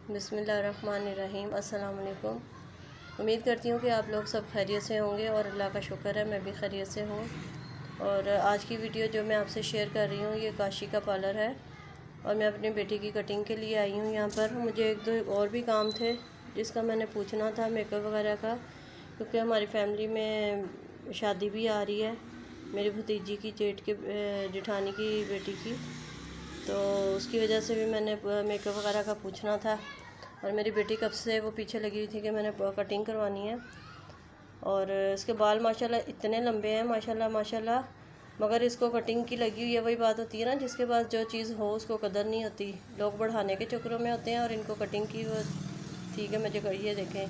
बिस्मिल्लाहिर्रहमानिर्रहीम। अस्सलाम वालेकुम। उम्मीद करती हूँ कि आप लोग सब खैरियत से होंगे और अल्लाह का शुक्र है मैं भी खैरियत से हूँ। और आज की वीडियो जो मैं आपसे शेयर कर रही हूँ ये काशी का पार्लर है और मैं अपनी बेटी की कटिंग के लिए आई हूँ। यहाँ पर मुझे एक दो और भी काम थे जिसका मैंने पूछना था, मेकअप वगैरह का, क्योंकि हमारी फैमिली में शादी भी आ रही है मेरी भतीजी की, जेठानी की बेटी की, तो उसकी वजह से भी मैंने मेकअप वगैरह का पूछना था। और मेरी बेटी कब से वो पीछे लगी हुई थी कि मैंने कटिंग करवानी है। और इसके बाल माशाल्लाह इतने लंबे हैं, माशाल्लाह माशाल्लाह, मगर इसको कटिंग की लगी हुई है। वही बात होती है ना, जिसके पास जो चीज़ हो उसको कदर नहीं होती, लोग बढ़ाने के चक्करों में होते हैं। और इनको कटिंग की वो ठीक है, मुझे ये देखें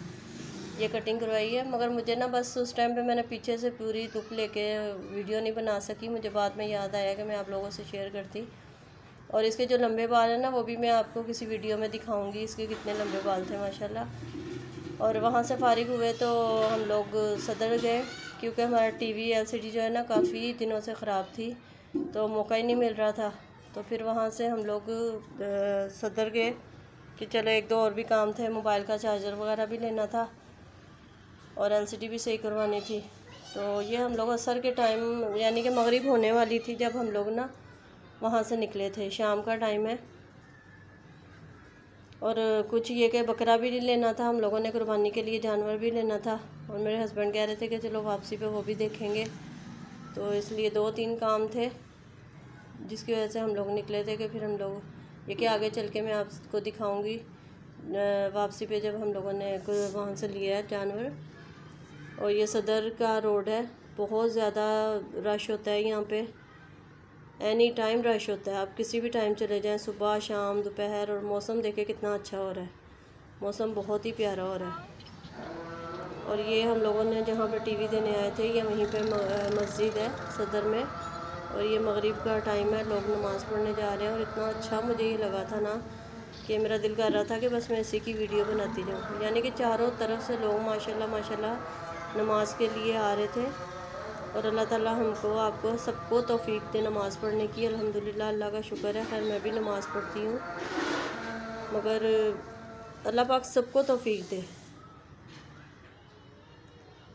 ये कटिंग करवाई है, मगर मुझे ना बस उस टाइम पे मैंने पीछे से पूरी लुक लेके वीडियो नहीं बना सकी। मुझे बाद में याद आया कि मैं आप लोगों से शेयर करती। और इसके जो लंबे बाल हैं ना वो भी मैं आपको किसी वीडियो में दिखाऊंगी, इसके कितने लंबे बाल थे माशाल्लाह। और वहाँ से फारिग हुए तो हम लोग सदर गए, क्योंकि हमारा टीवी एलसीडी जो है ना काफ़ी दिनों से ख़राब थी, तो मौका ही नहीं मिल रहा था। तो फिर वहाँ से हम लोग सदर गए कि चलो एक दो और भी काम थे, मोबाइल का चार्जर वगैरह भी लेना था और एलसीडी भी सही करवानी थी। तो ये हम लोग असर के टाइम यानी कि मगरिब होने वाली थी जब हम लोग ना वहाँ से निकले थे। शाम का टाइम है। और कुछ ये कि बकरा भी लेना था हम लोगों ने, कुर्बानी के लिए जानवर भी लेना था। और मेरे हस्बैंड कह रहे थे कि चलो वापसी पे वो भी देखेंगे, तो इसलिए दो तीन काम थे जिसकी वजह से हम लोग निकले थे। कि फिर हम लोग ये कि आगे चल के मैं आपको दिखाऊंगी वापसी पे जब हम लोगों ने वहाँ से लिया है जानवर। और ये सदर का रोड है, बहुत ज़्यादा रश होता है यहाँ पे, एनी टाइम रश होता है। आप किसी भी टाइम चले जाएं, सुबह शाम दोपहर। और मौसम देखे कितना अच्छा हो रहा है, मौसम बहुत ही प्यारा हो रहा है। और ये हम लोगों ने जहाँ पर टीवी देने आए थे, ये वहीं पे मस्जिद है सदर में। और ये मगरिब का टाइम है, लोग नमाज़ पढ़ने जा रहे हैं। और इतना अच्छा मुझे ये लगा था ना कि मेरा दिल कर रहा था कि बस मैं इसी की वीडियो बनाती जाऊँ। यानी कि चारों तरफ से लोग माशाल्लाह माशाल्लाह नमाज के लिए आ रहे थे। और अल्लाह ताला हमको आपको सबको तौफीक दे नमाज़ पढ़ने की। अल्हम्दुलिल्लाह, अल्लाह का शुक्र है। खैर मैं भी नमाज़ पढ़ती हूँ, मगर अल्लाह पाक सबको तौफीक दे।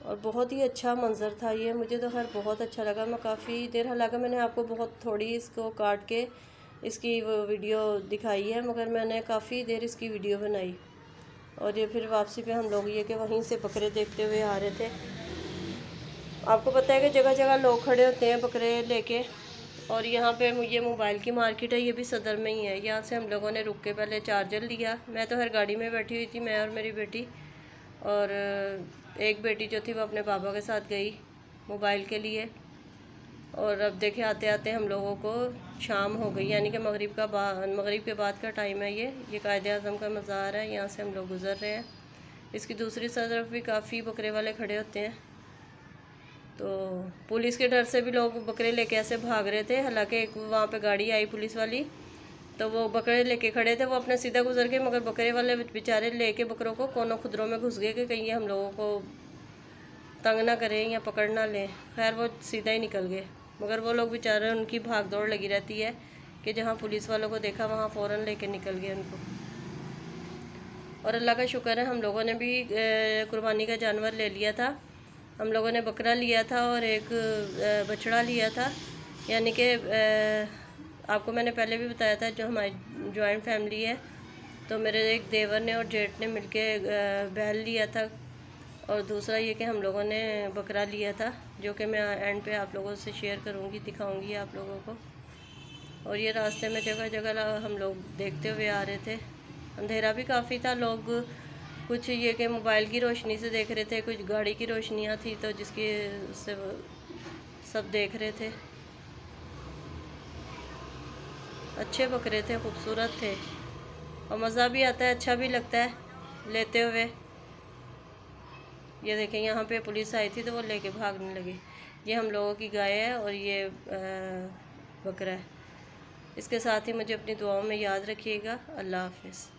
और बहुत ही अच्छा मंज़र था ये, मुझे तो खैर बहुत अच्छा लगा। मैं काफ़ी देर, हालांकि मैंने आपको बहुत थोड़ी इसको काट के इसकी वो वीडियो दिखाई है, मगर मैंने काफ़ी देर इसकी वीडियो बनाई। और ये फिर वापसी पे हम लोग ये कि वहीं से बकरे देखते हुए आ रहे थे। आपको पता है कि जगह जगह लोग खड़े होते हैं बकरे लेके। और यहाँ पे ये मोबाइल की मार्केट है, ये भी सदर में ही है। यहाँ से हम लोगों ने रुक के पहले चार्जर लिया। मैं तो हर गाड़ी में बैठी हुई थी, मैं और मेरी बेटी। और एक बेटी जो थी वो अपने पापा के साथ गई मोबाइल के लिए। और अब देखे आते आते हम लोगों को शाम हो गई, यानी कि मगरिब के बाद का टाइम है। ये कायदे आज़म का मज़ार है, यहाँ से हम लोग गुज़र रहे हैं। इसकी दूसरी तरफ भी काफ़ी बकरे वाले खड़े होते हैं, तो पुलिस के डर से भी लोग बकरे लेके ऐसे भाग रहे थे। हालांकि एक वहाँ पे गाड़ी आई पुलिस वाली, तो वो बकरे लेके खड़े थे, वो अपने सीधा गुजर गए, मगर बकरे वाले बेचारे लेके बकरों को कोनों खुदरों में घुस गए कि कहीं हम लोगों को तंग ना करें या पकड़ ना लें। खैर वो सीधा ही निकल गए, मगर वो लोग बेचारे, उनकी भाग दौड़ लगी रहती है कि जहाँ पुलिस वालों को देखा वहाँ फ़ौरन लेके निकल गए उनको। और अल्लाह का शुक्र है हम लोगों ने भी कुर्बानी का जानवर ले लिया था। हम लोगों ने बकरा लिया था और एक बछड़ा लिया था। यानी कि आपको मैंने पहले भी बताया था, जो हमारी जॉइंट फैमिली है, तो मेरे एक देवर ने और जेठ ने मिलके बैल लिया था। और दूसरा ये कि हम लोगों ने बकरा लिया था, जो कि मैं एंड पे आप लोगों से शेयर करूँगी, दिखाऊँगी आप लोगों को। और ये रास्ते में जगह जगह हम लोग देखते हुए आ रहे थे। अंधेरा भी काफ़ी था, लोग कुछ ये कि मोबाइल की रोशनी से देख रहे थे, कुछ गाड़ी की रोशनियाँ थी, तो जिसकी से सब देख रहे थे। अच्छे बकरे थे, खूबसूरत थे, और मज़ा भी आता है, अच्छा भी लगता है लेते हुए। ये देखें, यहाँ पे पुलिस आई थी तो वो लेके भागने लगे। ये हम लोगों की गाय है और ये बकरा है। इसके साथ ही मुझे अपनी दुआओं में याद रखिएगा। अल्लाह हाफ़िज़।